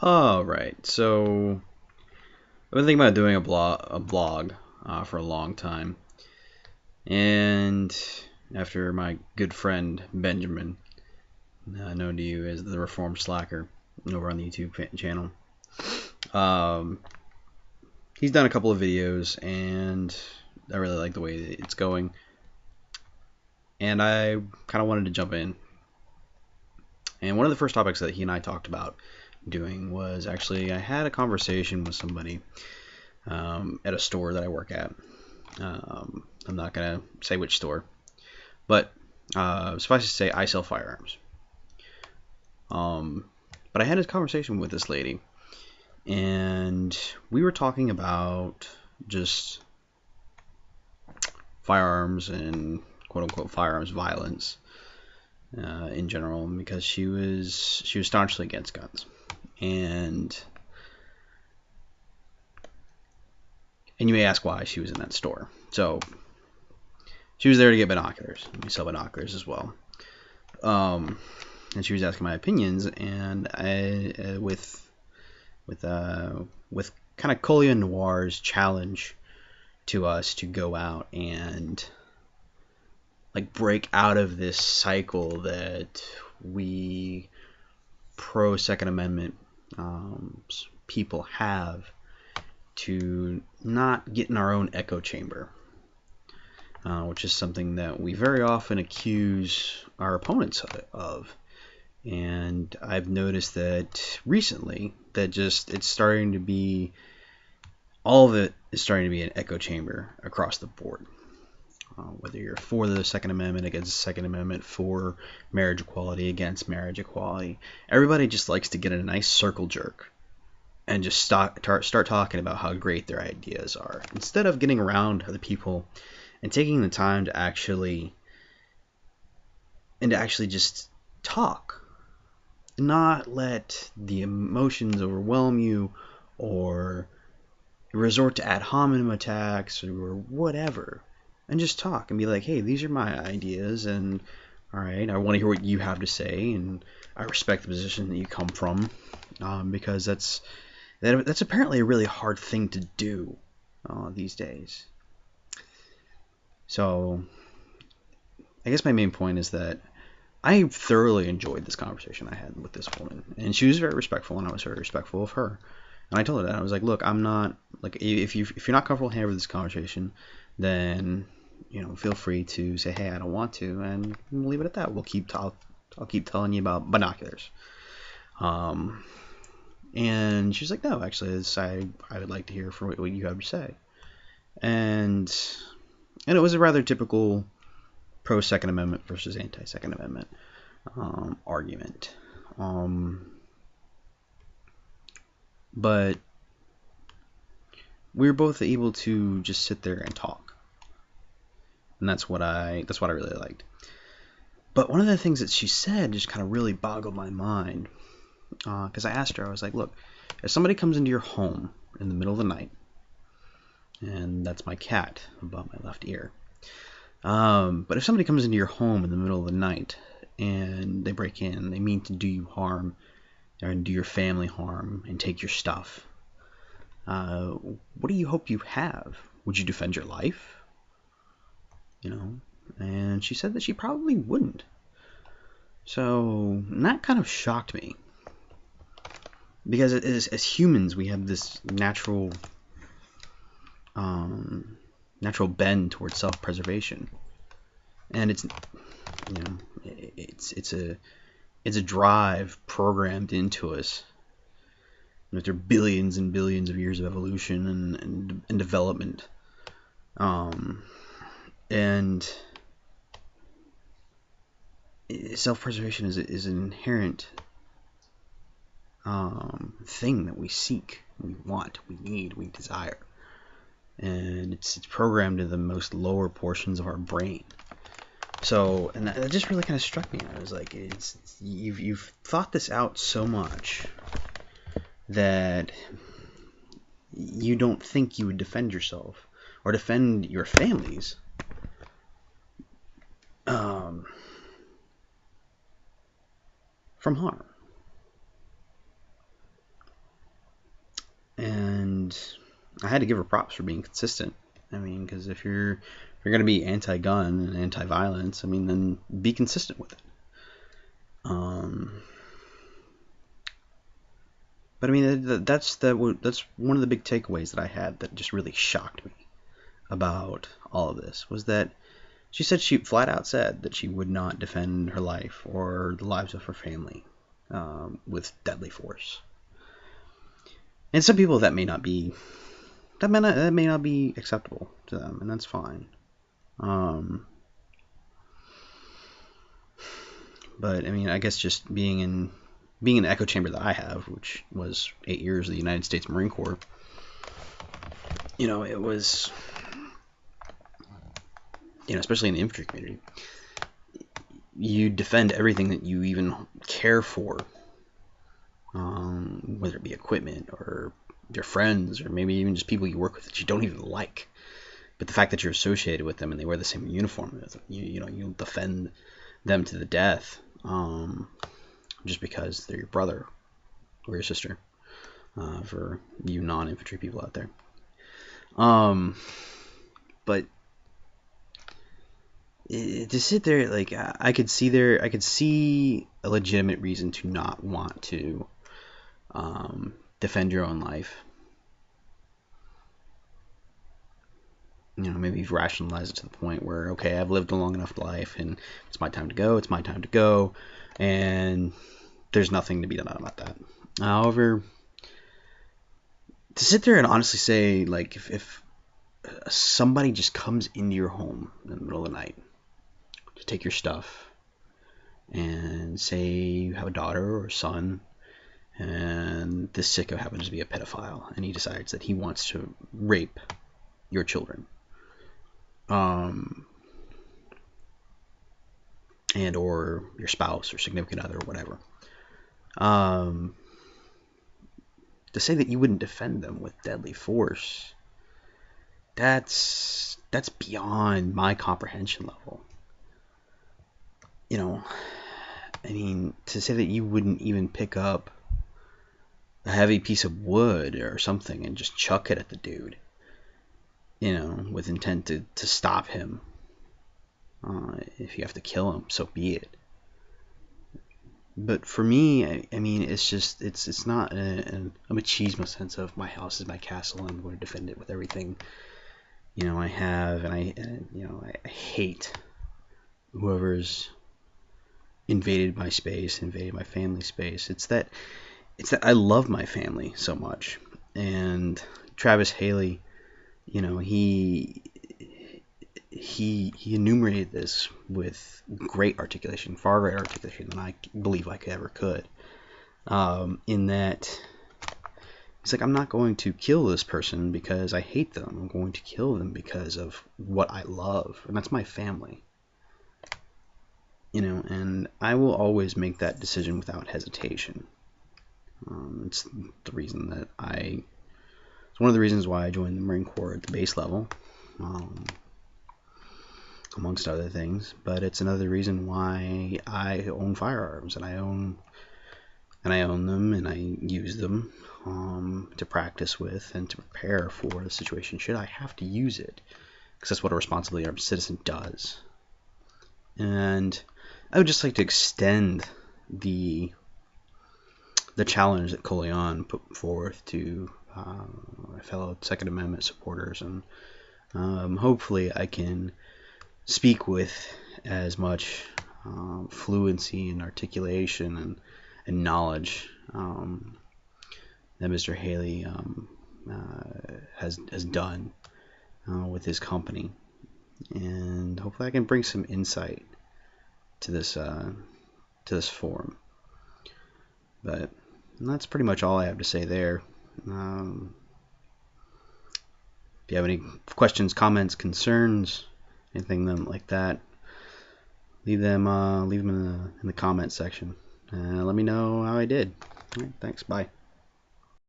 All right, so I've been thinking about doing a blog for a long time, and after my good friend Benjamin, known to you as the Reformed Slacker, over on the YouTube channel, um, he's done a couple of videos, and I really like the way it's going, and I kind of wanted to jump in. And one of the first topics that he and I talked about doing was actually I had a conversation with somebody at a store that I work at. I'm not going to say which store, but suffice to say, I sell firearms. But I had a conversation with this lady, and we were talking about just firearms and quote unquote firearms violence in general, because she was staunchly against guns, and you may ask why she was in that store. So she was there to get binoculars. We sell binoculars as well. And she was asking my opinions, and I with kind of Colia Noir's challenge to us to go out and like break out of this cycle that we pro Second Amendment people have, to not get in our own echo chamber, which is something that we very often accuse our opponents of. And I've noticed that recently that just it's starting to be, all of it is starting to be an echo chamber across the board. Whether you're for the Second Amendment, against the Second Amendment, for marriage equality, against marriage equality, everybody just likes to get in a nice circle jerk and just start talking about how great their ideas are, instead of getting around other people and taking the time to actually just talk, not let the emotions overwhelm you or resort to ad hominem attacks or whatever, and just talk and be like, hey, these are my ideas, and all right, I want to hear what you have to say, and I respect the position that you come from, because that's apparently a really hard thing to do these days. So I guess my main point is that I thoroughly enjoyed this conversation I had with this woman, and she was very respectful, and I was very respectful of her. And I told her that I was like, look, I'm not like, if you're not comfortable having this conversation, then feel free to say, hey, I don't want to, and we'll leave it at that. I'll keep telling you about binoculars. And she's like, no, actually, I would like to hear from what you have to say. And it was a rather typical pro Second Amendment versus anti Second Amendment argument. But we were both able to just sit there and talk, and that's what I really liked. But one of the things that she said just kind of really boggled my mind, because I asked her, I was like, look, if somebody comes into your home in the middle of the night, and that's my cat above my left ear, but if somebody comes into your home in the middle of the night and they break in, they mean to do you harm and do your family harm and take your stuff, what do you hope you have? Would you defend your life? And she said that she probably wouldn't. So that kind of shocked me, because as humans, we have this natural bend towards self-preservation, and it's a drive programmed into us after billions and billions of years of evolution and development, and self-preservation is an inherent thing that we seek, we want, we need, we desire, and it's programmed in the most lower portions of our brain. So, and that just really kind of struck me. I was like, you've thought this out so much that you don't think you would defend yourself or defend your families from harm. I had to give her props for being consistent. I mean, because if you're going to be anti-gun and anti-violence, I mean, then be consistent with it. But I mean, that's one of the big takeaways that I had that just really shocked me about all of this, was that she flat out said that she would not defend her life or the lives of her family with deadly force. And some people that may not be acceptable to them, and that's fine. But I mean, I guess just being in the echo chamber that I have, which was 8 years of the United States Marine Corps, it was, especially in the infantry community, you defend everything that you even care for, whether it be equipment or your friends or maybe even just people you work with that you don't even like. But the fact that you're associated with them and they wear the same uniform as them, you'll defend them to the death, just because they're your brother or your sister, for you non-infantry people out there. But to sit there, like, I could see a legitimate reason to not want to defend your own life. Maybe you've rationalized it to the point where, okay, I've lived a long enough life and it's my time to go, and there's nothing to be done about that. However, to sit there and honestly say, like, if somebody just comes into your home in the middle of the night to take your stuff, and say you have a daughter or a son, and this sicko happens to be a pedophile, and he decides that he wants to rape your children, and or your spouse or significant other or whatever, to say that you wouldn't defend them with deadly force, that's beyond my comprehension level. I mean, to say that you wouldn't even pick up a heavy piece of wood or something and just chuck it at the dude, with intent to stop him. If you have to kill him, so be it. But for me, I mean, it's not a machismo sense of my house is my castle and I'm going to defend it with everything I have, and I hate whoever's invaded my space, invaded my family space. It's that I love my family so much. And Travis Haley, he enumerated this with great articulation, far greater articulation than I believe I ever could. In that he's like, I'm not going to kill this person because I hate them. I'm going to kill them because of what I love, and that's my family. And I will always make that decision without hesitation. It's the reason that it's one of the reasons why I joined the Marine Corps at the base level, amongst other things. But it's another reason why I own firearms, and I own them, and I use them to practice with and to prepare for the situation should I have to use it, because that's what a responsibly armed citizen does. And I would just like to extend the challenge that Coleon put forth to my fellow Second Amendment supporters, and hopefully I can speak with as much fluency and articulation and knowledge that Mr. Haley has done with his company, and hopefully I can bring some insight to this forum. But that's pretty much all I have to say there. If you have any questions, comments, concerns, anything like that, leave them in the comment section. Let me know how I did. All right, thanks. Bye.